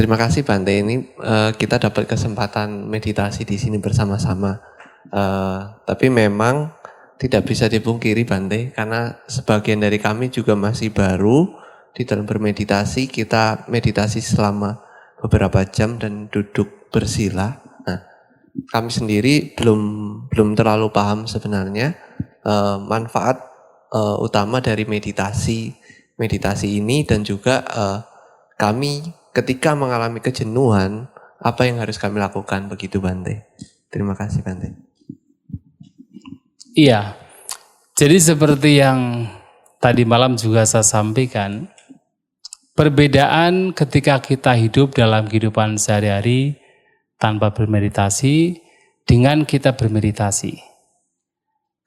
Terima kasih Bante, ini kita dapat kesempatan meditasi di sini bersama-sama. Tapi memang tidak bisa dipungkiri Bante, karena sebagian dari kami juga masih baru di dalam bermeditasi. Kita meditasi selama beberapa jam dan duduk bersila. Nah, kami sendiri belum terlalu paham sebenarnya manfaat utama dari meditasi ini, dan juga kami ketika mengalami kejenuhan, apa yang harus kami lakukan, begitu Bante. Terima kasih Bante. Iya, jadi seperti yang tadi malam juga saya sampaikan, perbedaan ketika kita hidup dalam kehidupan sehari-hari tanpa bermeditasi dengan kita bermeditasi.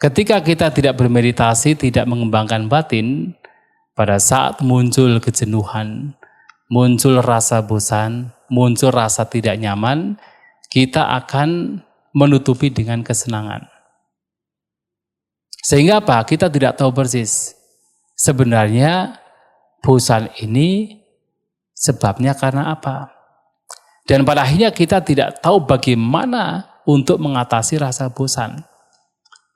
Ketika kita tidak bermeditasi, tidak mengembangkan batin, pada saat muncul kejenuhan, muncul rasa bosan, muncul rasa tidak nyaman, kita akan menutupi dengan kesenangan. Sehingga apa? Kita tidak tahu persis. Sebenarnya bosan ini sebabnya karena apa? Dan pada akhirnya kita tidak tahu bagaimana untuk mengatasi rasa bosan.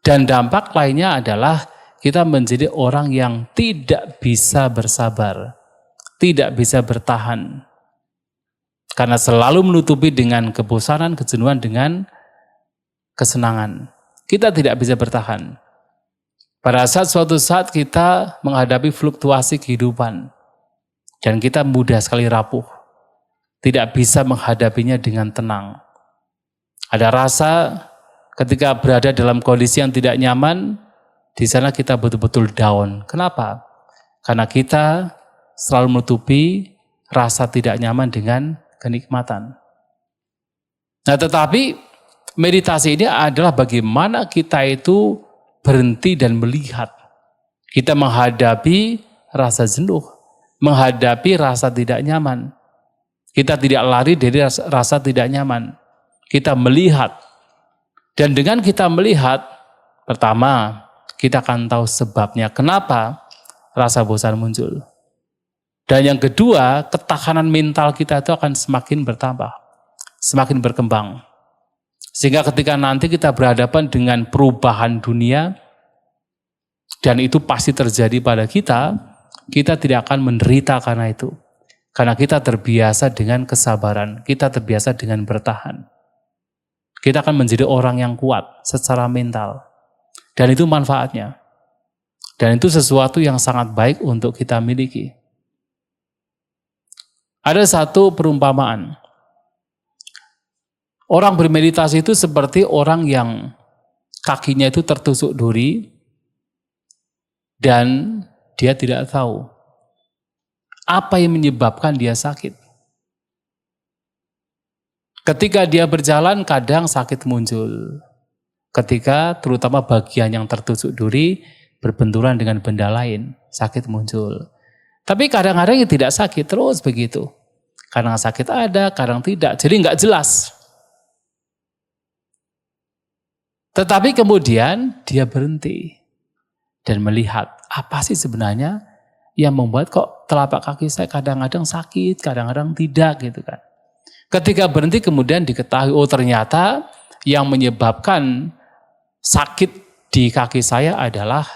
Dan dampak lainnya adalah kita menjadi orang yang tidak bisa bersabar, tidak bisa bertahan. Karena selalu menutupi dengan kebosanan, kejenuhan dengan kesenangan. Kita tidak bisa bertahan. Pada suatu saat kita menghadapi fluktuasi kehidupan. Dan kita mudah sekali rapuh. Tidak bisa menghadapinya dengan tenang. Ada rasa ketika berada dalam kondisi yang tidak nyaman, di sana kita betul-betul down. Kenapa? Karena kita selalu menutupi rasa tidak nyaman dengan kenikmatan. Nah, tetapi meditasi ini adalah bagaimana kita itu berhenti dan melihat. Kita menghadapi rasa jenuh, menghadapi rasa tidak nyaman. Kita tidak lari dari rasa tidak nyaman. Kita melihat. Dan dengan kita melihat, pertama, kita akan tahu sebabnya kenapa rasa bosan muncul. Dan yang kedua, ketahanan mental kita itu akan semakin bertambah, semakin berkembang. Sehingga ketika nanti kita berhadapan dengan perubahan dunia, dan itu pasti terjadi pada kita tidak akan menderita karena itu. Karena kita terbiasa dengan kesabaran, kita terbiasa dengan bertahan. Kita akan menjadi orang yang kuat secara mental. Dan itu manfaatnya. Dan itu sesuatu yang sangat baik untuk kita miliki. Ada satu perumpamaan. Orang bermeditasi itu seperti orang yang kakinya itu tertusuk duri dan dia tidak tahu apa yang menyebabkan dia sakit. Ketika dia berjalan kadang sakit muncul. Ketika terutama bagian yang tertusuk duri berbenturan dengan benda lain, sakit muncul. Tapi kadang-kadang yang tidak sakit terus begitu. Kadang sakit ada, kadang tidak. Jadi nggak jelas. Tetapi kemudian dia berhenti dan melihat apa sih sebenarnya yang membuat kok telapak kaki saya kadang-kadang sakit, kadang-kadang tidak gitu kan. Ketika berhenti kemudian diketahui, oh ternyata yang menyebabkan sakit di kaki saya adalah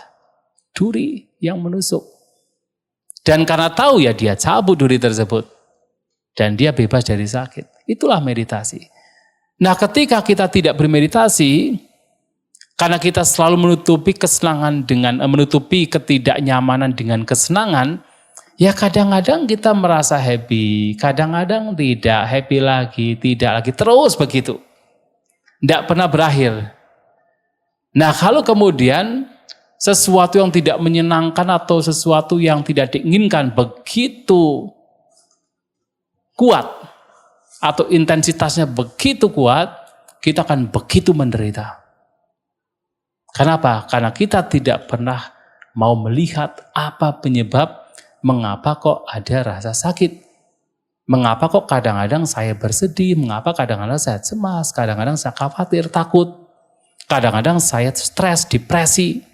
duri yang menusuk. Dan karena tahu ya dia cabut duri tersebut. Dan dia bebas dari sakit. Itulah meditasi. Nah ketika kita tidak bermeditasi, karena kita selalu menutupi kesenangan dengan menutupi ketidaknyamanan dengan kesenangan, ya kadang-kadang kita merasa happy, kadang-kadang tidak happy lagi, tidak lagi, terus begitu. Tidak pernah berakhir. Nah kalau kemudian sesuatu yang tidak menyenangkan atau sesuatu yang tidak diinginkan begitu kuat atau intensitasnya begitu kuat, kita akan begitu menderita. Kenapa? Karena kita tidak pernah mau melihat apa penyebab mengapa kok ada rasa sakit. Mengapa kok kadang-kadang saya bersedih, mengapa kadang-kadang saya cemas, kadang-kadang saya khawatir, takut. Kadang-kadang saya stres, depresi.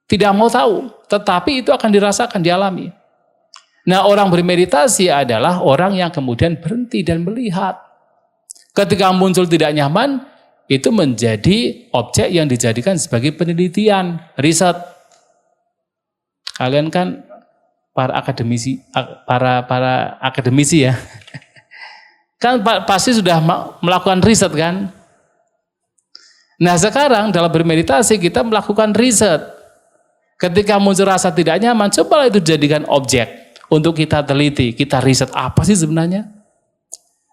Tidak mau tahu, tetapi itu akan dirasakan, dialami. Nah, orang bermeditasi adalah orang yang kemudian berhenti dan melihat. Ketika muncul tidak nyaman, itu menjadi objek yang dijadikan sebagai penelitian, riset. Kalian kan para akademisi ya. Kan pasti sudah melakukan riset kan? Nah, sekarang dalam bermeditasi kita melakukan riset. Ketika muncul rasa tidak nyaman, cobalah itu jadikan objek untuk kita teliti, kita riset apa sih sebenarnya.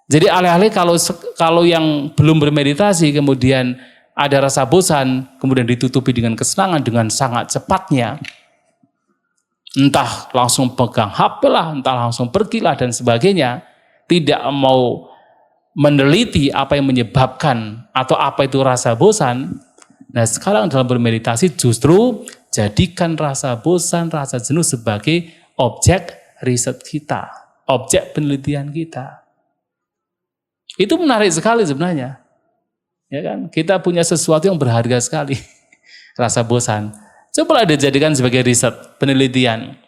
Jadi alih-alih kalau yang belum bermeditasi kemudian ada rasa bosan, kemudian ditutupi dengan kesenangan dengan sangat cepatnya. Entah langsung pegang HP lah, entah langsung pergilah dan sebagainya. Tidak mau meneliti apa yang menyebabkan atau apa itu rasa bosan. Nah, sekarang dalam bermeditasi justru jadikan rasa bosan, rasa jenuh sebagai objek riset kita, objek penelitian kita. Itu menarik sekali sebenarnya. Ya kan? Kita punya sesuatu yang berharga sekali. Rasa bosan. Cobalah dijadikan sebagai riset, penelitian.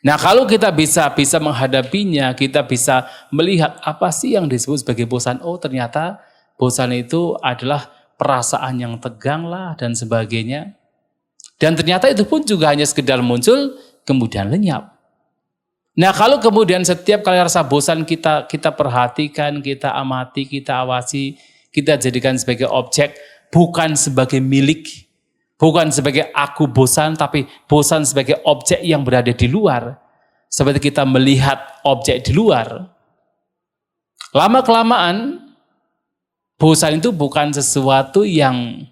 Nah, kalau kita bisa menghadapinya, kita bisa melihat apa sih yang disebut sebagai bosan. Oh, ternyata bosan itu adalah perasaan yang tegang lah dan sebagainya. Dan ternyata itu pun juga hanya sekedar muncul, kemudian lenyap. Nah, kalau kemudian setiap kali rasa bosan kita perhatikan, kita amati, kita awasi, kita jadikan sebagai objek, bukan sebagai milik, bukan sebagai aku bosan, tapi bosan sebagai objek yang berada di luar. Seperti kita melihat objek di luar. Lama-kelamaan, bosan itu bukan sesuatu yang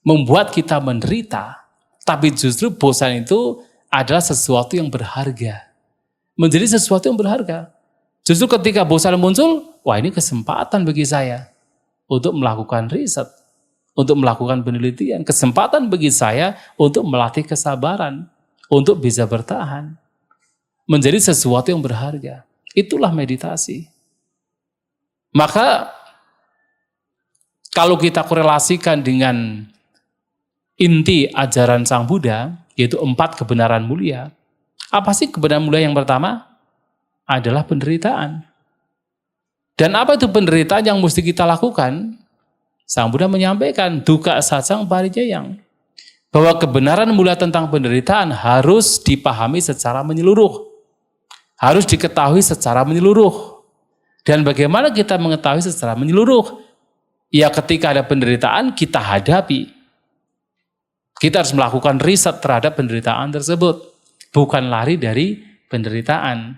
membuat kita menderita, tapi justru bosan itu adalah sesuatu yang berharga. Menjadi sesuatu yang berharga. Justru ketika bosan muncul, wah ini kesempatan bagi saya untuk melakukan riset, untuk melakukan penelitian. Kesempatan bagi saya untuk melatih kesabaran, untuk bisa bertahan. Menjadi sesuatu yang berharga. Itulah meditasi. Maka kalau kita korelasikan dengan inti ajaran Sang Buddha, yaitu 4 kebenaran mulia. Apa sih kebenaran mulia yang pertama? Adalah penderitaan. Dan apa itu penderitaan yang mesti kita lakukan? Sang Buddha menyampaikan, dukkha sacang parijayang. Bahwa kebenaran mulia tentang penderitaan harus dipahami secara menyeluruh. Harus diketahui secara menyeluruh. Dan bagaimana kita mengetahui secara menyeluruh? Ya ketika ada penderitaan kita hadapi. Kita harus melakukan riset terhadap penderitaan tersebut. Bukan lari dari penderitaan.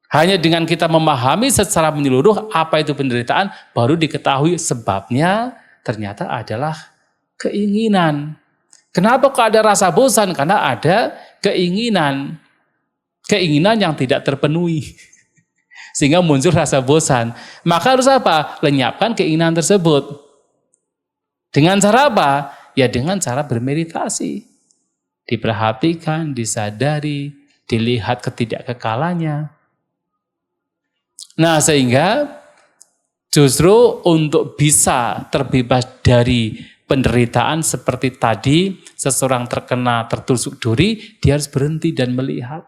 Hanya dengan kita memahami secara menyeluruh apa itu penderitaan, baru diketahui sebabnya ternyata adalah keinginan. Kenapa kok ada rasa bosan? Karena ada keinginan. Keinginan yang tidak terpenuhi. Sehingga muncul rasa bosan. Maka harus apa? Lenyapkan keinginan tersebut. Dengan cara apa? Ya dengan cara bermeditasi. Diperhatikan, disadari, dilihat ketidakkekalannya. Nah, sehingga justru untuk bisa terbebas dari penderitaan seperti tadi, seseorang terkena tertusuk duri, dia harus berhenti dan melihat.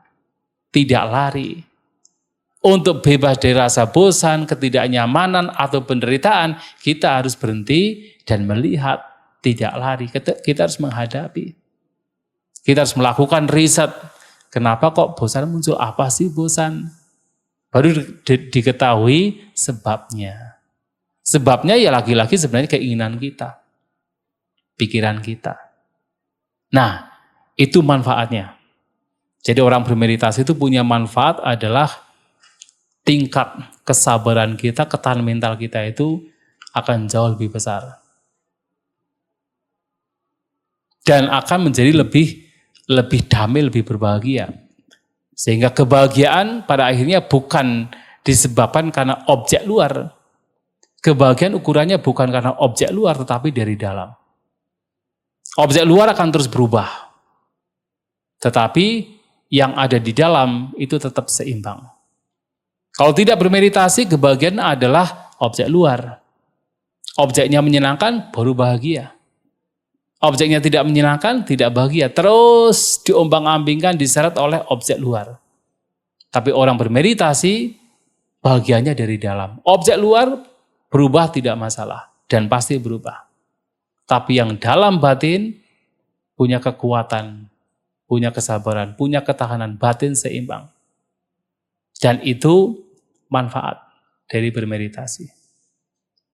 Tidak lari. Untuk bebas dari rasa bosan, ketidaknyamanan, atau penderitaan, kita harus berhenti dan melihat. Tidak lari, kita harus menghadapi. Kita harus melakukan riset. Kenapa kok bosan muncul? Apa sih bosan? Baru diketahui sebabnya. Sebabnya ya lagi-lagi sebenarnya keinginan kita. Pikiran kita. Nah, itu manfaatnya. Jadi orang bermeditasi itu punya manfaat adalah tingkat kesabaran kita, ketahanan mental kita itu akan jauh lebih besar. Dan akan menjadi lebih damai, lebih berbahagia. Sehingga kebahagiaan pada akhirnya bukan disebabkan karena objek luar. Kebahagiaan ukurannya bukan karena objek luar, tetapi dari dalam. Objek luar akan terus berubah. Tetapi yang ada di dalam itu tetap seimbang. Kalau tidak bermeditasi, kebahagiaan adalah objek luar. Objeknya menyenangkan, baru bahagia. Objeknya tidak menyenangkan, tidak bahagia. Terus diombang-ambingkan, diseret oleh objek luar. Tapi orang bermeditasi, bahagianya dari dalam. Objek luar berubah tidak masalah. Dan pasti berubah. Tapi yang dalam batin punya kekuatan, punya kesabaran, punya ketahanan, batin seimbang. Dan itu manfaat dari bermeditasi.